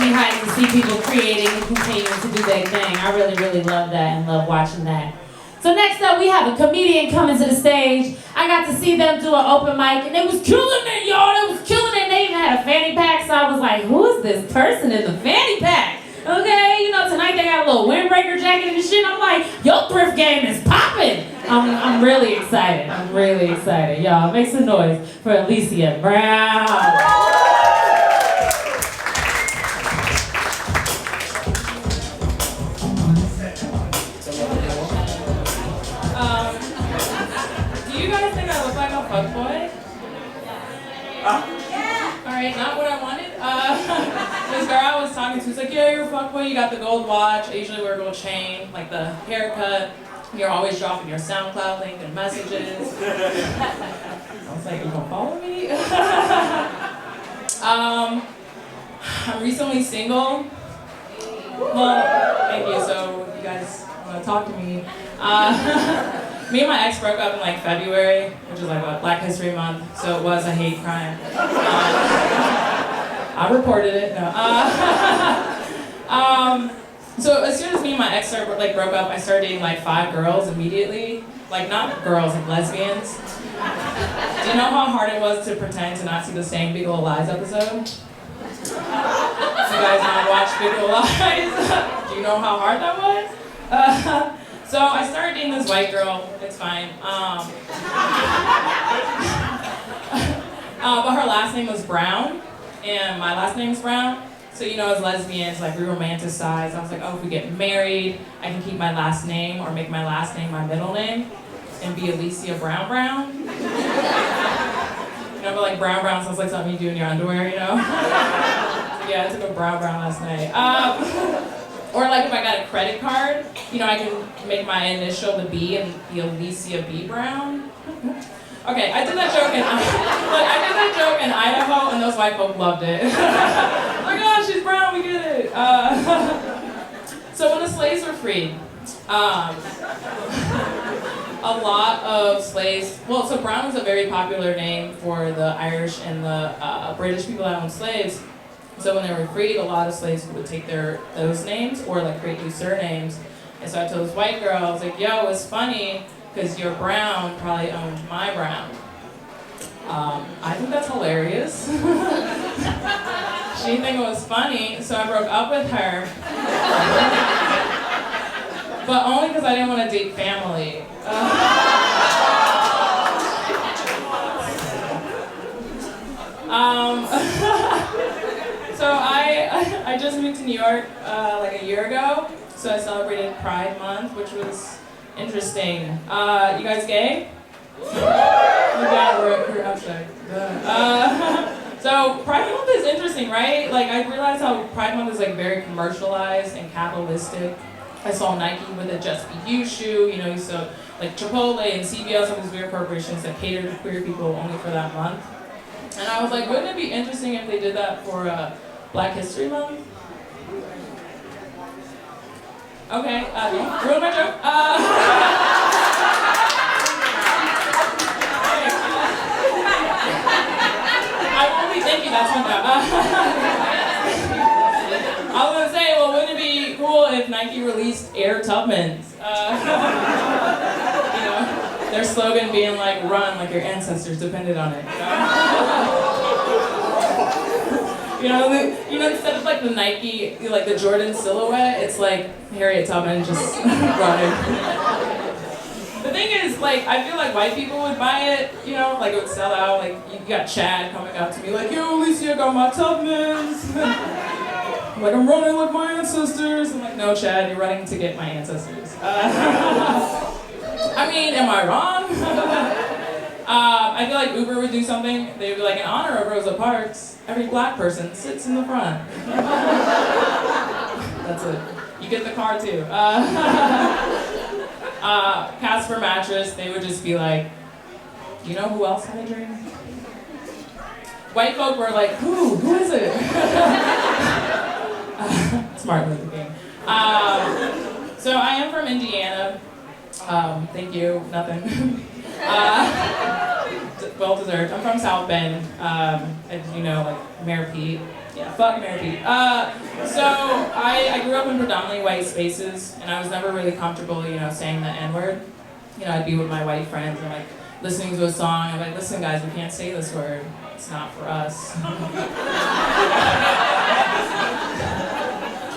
me hyped to see people creating and continuing to do their thing. I really, really love that and love watching that. So next up, we have a comedian coming to the stage. I got to see them do an open mic, and it was killing it, y'all. It was killing it. They even had a fanny pack, so I was like, who is this person in the fanny pack? Okay, you know, tonight they got a little windbreaker jacket and shit. I'm like, your thrift game is popping. I'm really excited. I'm really excited. Y'all, make some noise for Alysia Brown. Fuckboy? Yeah. Alright, not what I wanted. This girl I was talking to was like, yeah, you're a fuckboy, you got the gold watch, I usually wear a gold chain, like the haircut, you're always dropping your SoundCloud link and messages. I was like, you gonna follow me? I'm recently single. Well, thank you, so you guys wanna talk to me. Me and my ex broke up in like February, which is like what, Black History Month, so it was a hate crime. I reported it, no. So as soon as me and my ex broke up, I started dating like 5 girls immediately. Like not girls, like lesbians. Do you know how hard it was to pretend to not see the same Big Ol' Lies episode? You guys not watch Big Ol' Lies? Do you know how hard that was? So I started dating this white girl, it's fine. But her last name was Brown, and my last name's Brown. So you know, as lesbians, like we romanticize. I was like, oh, if we get married, I can keep my last name or make my last name my middle name and be Alysia Brown Brown. You know, but like Brown Brown sounds like something you do in your underwear, you know? Yeah, I took a Brown Brown last night. Or like if I got a credit card, you know, I can make my initial the B and be Alysia B Brown. Okay, I did that joke in Idaho, and those white folk loved it. Oh my gosh, she's brown, we get it. So when the slaves were freed, a lot of slaves, well, so Brown was a very popular name for the Irish and the British people that owned slaves. So when they were freed, a lot of slaves would take those names or like create new surnames. And so I told this white girl, I was like, yo, it's funny because your Brown probably owned my Brown. I think that's hilarious. She didn't think it was funny, so I broke up with her. But only because I didn't want to date family. So I just moved to New York like a year ago, so I celebrated Pride Month, which was interesting. You guys gay? Yeah, we're upset. So Pride Month is interesting, right? Like I realized how Pride Month is like very commercialized and capitalistic. I saw Nike with a Just Be You shoe, you know, you saw like Chipotle and CVS and these weird corporations that cater to queer people only for that month. And I was like, wouldn't it be interesting if they did that for Black History Month? Okay, don't ruin my joke. I won't be thinking that's one though. I was gonna say, well, wouldn't it be cool if Nike released Air Tubmans? You know, their slogan being like, run like your ancestors depended on it. You know, instead of like the Nike, like the Jordan silhouette, it's like Harriet Tubman just running. The thing is, like, I feel like white people would buy it, you know, like it would sell out. Like, you got Chad coming up to me like, yo, Alysia, I got my Tubmans. Like, I'm running like my ancestors. I'm like, no, Chad, you're running to get my ancestors. I mean, am I wrong? I feel like Uber would do something. They would be like, in honor of Rosa Parks, every black person sits in the front. That's it. You get the car too. Casper Mattress, they would just be like, you know who else had a dream? White folk were like, who is it? Smart Luther King. So I am from Indiana. Thank you, nothing. well deserved. I'm from South Bend, as you know, like Mayor Pete. Yeah, fuck Mayor Pete. So I grew up in predominantly white spaces, and I was never really comfortable, saying the N-word. I'd be with my white friends and like listening to a song. I'm like, listen, guys, we can't say this word. It's not for us.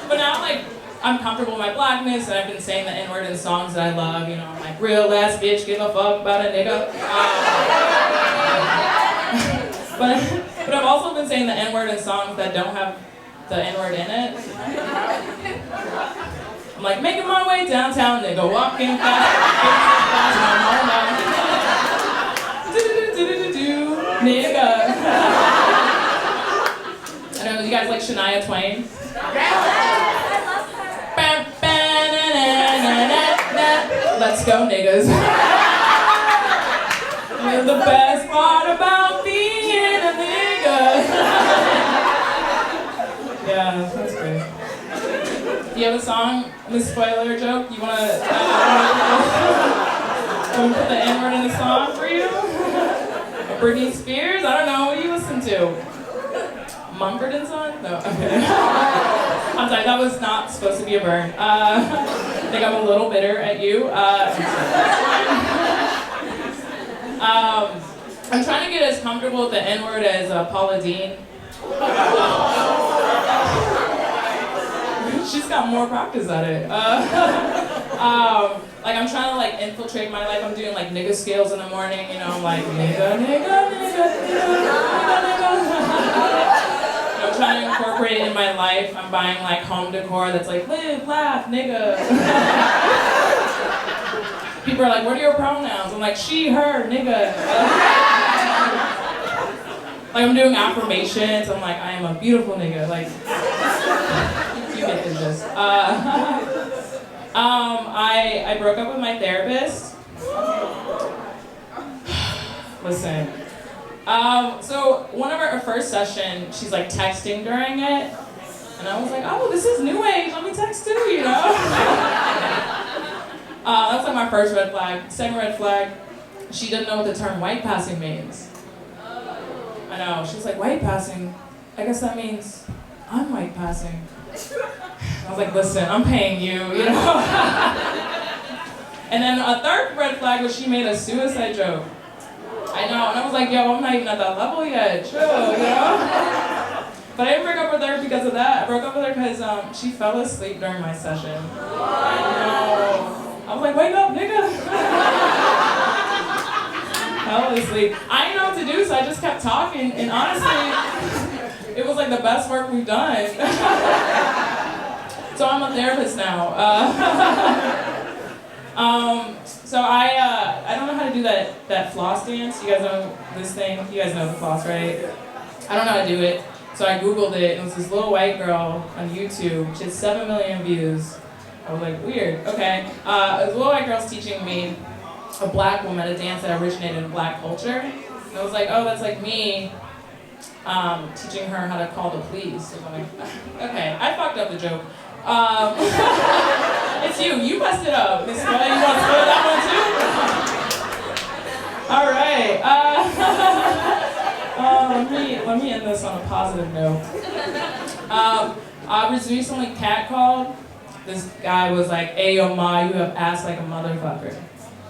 But now, I'm comfortable with my blackness, and I've been saying the N-word in songs that I love. I'm like, real ass bitch, give a fuck about a nigga. But I've also been saying the N-word in songs that don't have the N-word in it. I'm like, making my way downtown, nigga, walking fast, nigga. I don't know, you guys like Shania Twain? Let's go, niggas. You're the best part about being a nigga. Yeah, that's great. Do you have a song, Miss Spoiler joke? You wanna put the N-word in a song for you? Britney Spears? I don't know, what do you listen to? Mumford and Son? No, okay. I'm sorry, that was not supposed to be a burn. I think I'm a little bitter at you. I'm trying to get as comfortable with the N-word as Paula Deen. She's got more practice at it. I'm trying to infiltrate my life. I'm doing nigga scales in the morning. I'm like nigga, nigga, nigga, nigga, nigga. I'm trying to incorporate it in my life. I'm buying home decor that's live, laugh, nigga. People are like, what are your pronouns? I'm like, she, her, nigga. I'm doing affirmations. I'm like, I am a beautiful nigga. You get the gist. I broke up with my therapist. Listen. So one of our first session, she's texting during it, and I was like, oh, this is new age. Let me text too, That's my first red flag. Second red flag, she didn't know what the term white passing means. I know. She's like, white passing? I guess that means I'm white passing. I was like, listen, I'm paying you, And then a third red flag was she made a suicide joke. I know, and I was like, yo, I'm not even at that level yet, chill, But I didn't break up with her because of that. I broke up with her because she fell asleep during my session. I know. I was like, wake up, nigga. Fell asleep. I didn't know what to do, so I just kept talking, and honestly, it was the best work we've done. So I'm a therapist now. So I don't know how to do that floss dance. You guys know this thing? You guys know the floss, right? I don't know how to do it. So I Googled it, and it was this little white girl on YouTube. She had 7 million views. I was like, weird, okay. This little white girl's teaching me, a black woman, a dance that originated in black culture. And I was like, oh, that's me teaching her how to call the police. So I'm like, okay, I fucked up the joke. It's you. You messed it up, Miss Boy. You want to spoil that one too? All right. Let me end this on a positive note. I was recently catcalled. This guy was like, "Hey, yo, ma, you have ass like a motherfucker."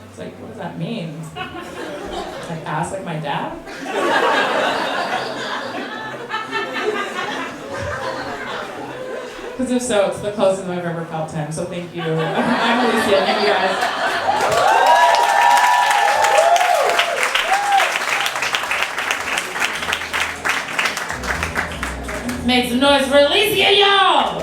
It's like, what does that mean? Ass like my dad? Because if so, it's the closest I've ever felt to him, so thank you. I'm Alysia, thank you guys. Make some noise for Alysia, y'all!